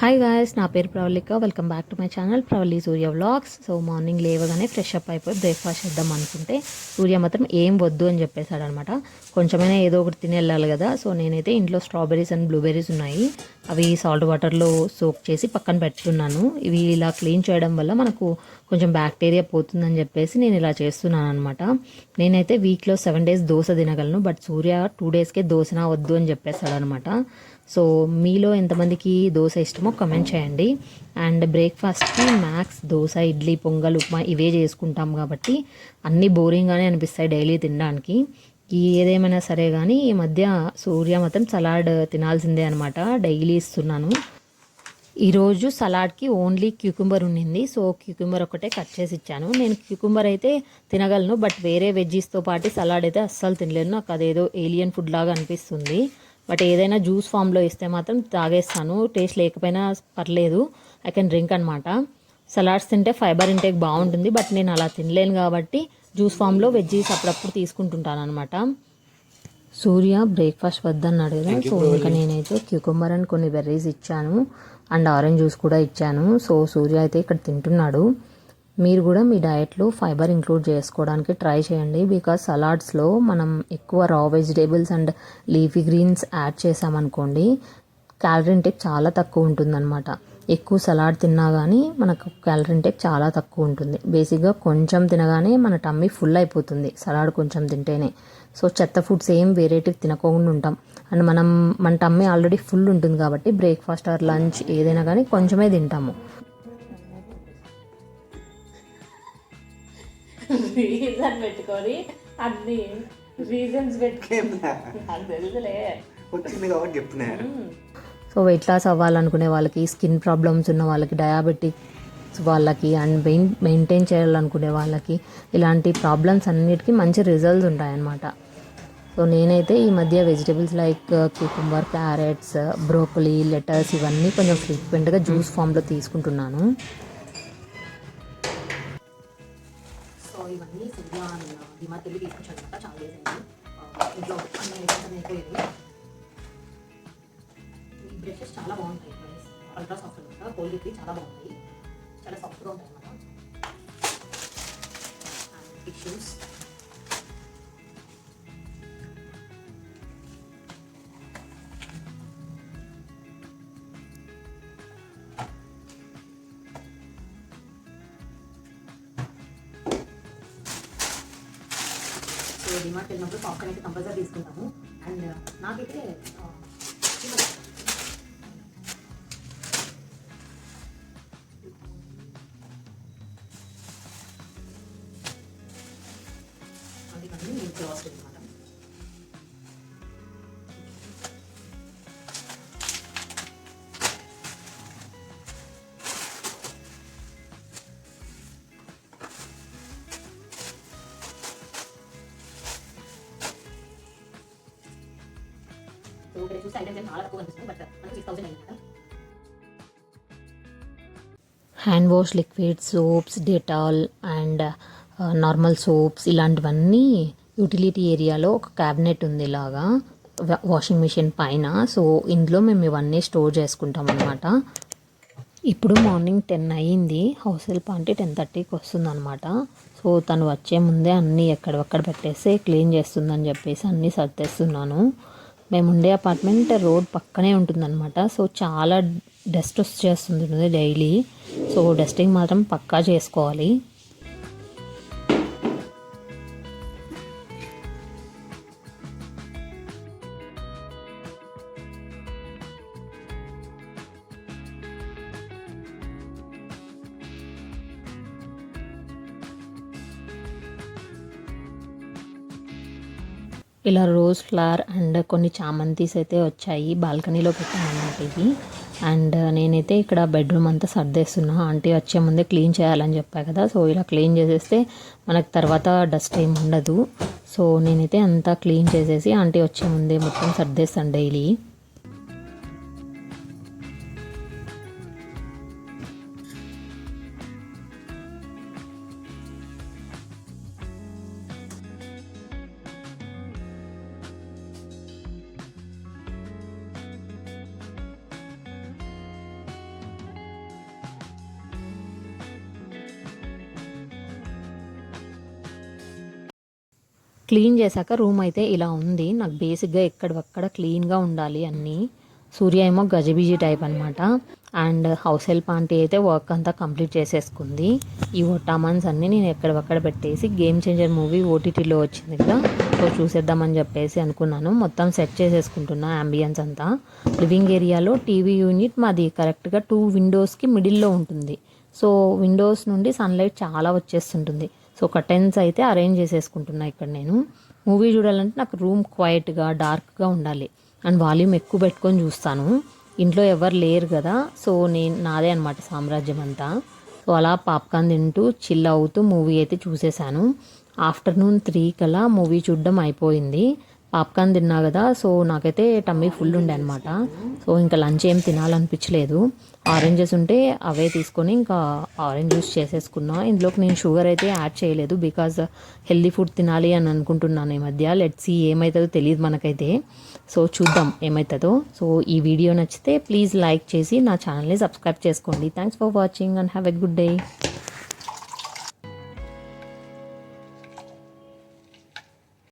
Hi guys, నా పేరు Pravalika. Welcome back to my channel Pravali Surya vlogs. So morning లేవగానే fresh up అయిపోయి బ్రేక్ఫాస్ట్ చేద్దాం అనుకుంటే సూర్య మాత్రం ఏం వద్దు అని చెప్పేశాడు అనమాట. కొంచెమైనా ఏదో ఒకటి తిని వెళ్ళాలి కదా. సో నేనైతే ఇంట్లో స్ట్రాబెర్రీస్ అండ్ బ్లూబెర్రీస్ ఉన్నాయి, అవి సాల్ట్ వాటర్లో సోక్ చేసి పక్కన పెట్టుకున్నాను. ఇవి ఇలా క్లీన్ చేయడం వల్ల మనకు కొంచెం బ్యాక్టీరియా పోతుందని చెప్పేసి నేను ఇలా చేస్తున్నాను అనమాట. నేనైతే వీక్లో 7 days దోశ తినగలను, బట్ సూర్య 2 daysకే దోశనా వద్దు అని చెప్పేశాడు అనమాట. సో మీలో ఎంతమందికి దోశ ఇష్టమో కమెంట్ చేయండి. అండ్ బ్రేక్ఫాస్ట్కి మ్యాక్స్ దోశ, ఇడ్లీ, పొంగల్, ఉప్మా ఇవే చేసుకుంటాం కాబట్టి అన్నీ బోరింగ్గానే అనిపిస్తాయి డైలీ తినడానికి. ఏదేమైనా సరే కానీ ఈ మధ్య సూర్య మాత్రం సలాడ్ తినాల్సిందే అనమాట, డైలీ ఇస్తున్నాను. ఈరోజు సలాడ్కి ఓన్లీ క్యూకుంబర్ ఉండింది, సో క్యూకుంబర్ ఒకటే కట్ చేసి ఇచ్చాను. నేను క్యూకుంబర్ అయితే తినగలను, బట్ వేరే వెజ్జీస్తో పాటు సలాడ్ అయితే అస్సలు తినలేను. నాకు అదేదో ఏలియన్ ఫుడ్ లాగా అనిపిస్తుంది. బట్ ఏదైనా జ్యూస్ ఫామ్లో ఇస్తే మాత్రం తాగేస్తాను, టేస్ట్ లేకపోయినా పర్లేదు, ఐ కెన్ డ్రింక్ అనమాట. సలాడ్స్ తింటే ఫైబర్ ఇంటేక్ బాగుంటుంది, బట్ నేను అలా తినలేను కాబట్టి జ్యూస్ ఫామ్లో వెజ్జీస్ అప్పుడప్పుడు తీసుకుంటుంటాను అనమాట. సూర్య బ్రేక్ఫాస్ట్ వద్దన్నాడు కదా, సో ఇంకా నేనైతే క్యూకుంబర్ అండ్ కొన్ని బెర్రీస్ ఇచ్చాను అండ్ ఆరెంజ్ జ్యూస్ కూడా ఇచ్చాను. సో సూర్య అయితే ఇక్కడ తింటున్నాడు. మీరు కూడా మీ డయట్లో ఫైబర్ ఇంక్లూడ్ చేసుకోవడానికి ట్రై చేయండి, బికాజ్ సలాడ్స్లో మనం ఎక్కువ raw vegetables and leafy greens add చేసామనుకోండి, క్యాలరీ ఇంటేక్ చాలా తక్కువ ఉంటుందన్నమాట. ఎక్కువ సలాడ్ తిన్నా కానీ మనకు క్యాలరీ ఇంటేక్ చాలా తక్కువ ఉంటుంది. బేసిక్గా కొంచెం తినగానే మన టమ్మీ ఫుల్ అయిపోతుంది సలాడ్ కొంచెం తింటేనే. సో చెత్త ఫుడ్స్ ఏం వెరైటీ తినకుండా ఉంటాం, అండ్ మన టమ్మీ ఆల్రెడీ ఫుల్ ఉంటుంది కాబట్టి బ్రేక్ఫాస్ట్ ఆర్ లంచ్ ఏదైనా కానీ కొంచెమే తింటాము. రీజన్ పెట్టుకొని అన్ని రీజన్స్ తెలుసులే వచ్చింది కాబట్టి చెప్తున్నా. సో వెయిట్ లాస్ అవ్వాలనుకునే వాళ్ళకి, స్కిన్ ప్రాబ్లమ్స్ ఉన్న వాళ్ళకి, డయాబెటిక్స్ వాళ్ళకి అండ్ మెయింటైన్ చేయాలనుకునే వాళ్ళకి ఇలాంటి ప్రాబ్లమ్స్ అన్నిటికీ మంచి రిజల్ట్స్ ఉంటాయన్నమాట. సో నేనైతే ఈ మధ్య vegetables like cucumber, carrots, broccoli, lettuce ఇవన్నీ కొంచెం ఫ్రీక్వెంట్గా జ్యూస్ ఫామ్లో తీసుకుంటున్నాను. సో ఇవన్నీ సరిగ్గా డిమార్ట్ వెళ్ళి తీసుకొచ్చాను అనమాట. చాలా చేసింది ఇంట్లో అన్నీ అయిపోయింది. ఈ బ్రషెస్ చాలా బాగుంటాయి, అల్ట్రా సాఫ్ట్ అనమాట, కోల్గేట్వి చాలా బాగుంటాయి, చాలా సాఫ్ట్గా ఉంటాయి అనమాట. అండ్ టిష్యూస్, డిమార్ట్ వెళ్ళినప్పుడు పాప్కార్న్ అయితే కంపల్సరీ తీసుకుంటాము. అండ్ నాకైతే అందుకని క్లాస్ అనమాట. Hand wash liquid, soaps, Dettol and normal soaps ఇలాంటివన్నీ యూటిలిటీ ఏరియాలో ఒక క్యాబినెట్ ఉంది ఇలాగా వాషింగ్ మిషన్ పైన. సో ఇందులో మేము ఇవన్నీ స్టోర్ చేసుకుంటాం అనమాట. ఇప్పుడు మార్నింగ్ 10 అయ్యింది, హౌస్ హెల్ప్ ఆంటీ 10:30కి వస్తుంది అనమాట. సో తను వచ్చే ముందే అన్నీ ఎక్కడొక్కడ పెట్టేసి క్లీన్ చేస్తుందని చెప్పేసి అన్నీ సర్దేస్తున్నాను. మేము ఉండే అపార్ట్మెంట్ రోడ్ పక్కనే ఉంటుందన్నమాట. సో చాలా డస్ట్ వచ్చేస్తుంది డైలీ. సో డస్టింగ్ మాత్రం పక్కా చేసుకోవాలి. ఇలా రోజ్ ఫ్లవర్ అండ్ కొన్ని చామంతీస్ అయితే వచ్చాయి, బాల్కనీలో పెట్టాను అన్నమాట ఇవి. అండ్ నేనైతే ఇక్కడ బెడ్రూమ్ అంతా సర్దేస్తున్నా, ఆంటీ వచ్చే ముందే క్లీన్ చేయాలని చెప్పా కదా. సో ఇలా క్లీన్ చేసేస్తే మనకు తర్వాత డస్ట్ ఏమి ఉండదు. సో నేనైతే అంతా క్లీన్ చేసేసి ఆంటీ వచ్చే ముందే మొత్తం సర్దేస్తాను డైలీ. క్లీన్ చేశాక రూమ్ అయితే ఇలా ఉంది. నాకు బేసిక్గా ఎక్కడక్కడ క్లీన్గా ఉండాలి అన్నీ. సూర్య ఏమో గజిబిజీ టైప్ అనమాట. అండ్ హౌస్ హెల్ప్ ఆంటీ అయితే వర్క్ అంతా కంప్లీట్ చేసేసుకుంది. ఈ ఒట్టామన్స్ అన్నీ నేను ఎక్కడక్కడ పెట్టేసి గేమ్ చేంజర్ మూవీ ఓటీటీలో వచ్చింది కదా, సో చూసేద్దామని చెప్పేసి అనుకున్నాను. మొత్తం సెట్ చేసేసుకుంటున్నా అంబియన్స్ అంతా. లివింగ్ ఏరియాలో టీవీ యూనిట్ మాది కరెక్ట్గా 2 విండోస్కి మిడిల్లో ఉంటుంది. సో విండోస్ నుండి సన్లైట్ చాలా వచ్చేస్తుంటుంది. సో కర్టెన్స్ అయితే అరేంజ్ చేసేసుకుంటున్నా ఇక్కడ నేను. మూవీ చూడాలంటే నాకు రూమ్ క్వైట్గా డార్క్గా ఉండాలి అండ్ వాల్యూమ్ ఎక్కువ పెట్టుకొని చూస్తాను. ఇంట్లో ఎవరు లేరు కదా, సో నాదే అనమాట సామ్రాజ్యం అంతా. సో అలా పాప్కార్న్ తింటూ చిల్ అవుతూ మూవీ అయితే చూసేశాను. ఆఫ్టర్నూన్ 3 కల్లా మూవీ చూడడం అయిపోయింది. పాప్కార్న్ తిన్నా కదా, సో నాకైతే టమ్మీ ఫుల్ ఉండే అనమాట. సో ఇంకా లంచ్ ఏం తినాలనిపించలేదు. ఆరెంజెస్ ఉంటే అవే తీసుకొని ఇంకా ఆరెంజ్ జ్యూస్ చేసేసుకున్నా. ఇందులోకి నేను షుగర్ అయితే యాడ్ చేయలేదు, బికాజ్ హెల్దీ ఫుడ్ తినాలి అని అనుకుంటున్నాను ఈ మధ్య. లెట్స్ సీ ఏమవుతుందో తెలియదు మనకైతే. సో చూద్దాం ఏమవుతుందో. సో ఈ వీడియో నచ్చితే ప్లీజ్ లైక్ చేసి నా ఛానల్ని సబ్స్క్రైబ్ చేసుకోండి. Thanks for watching and have a good day.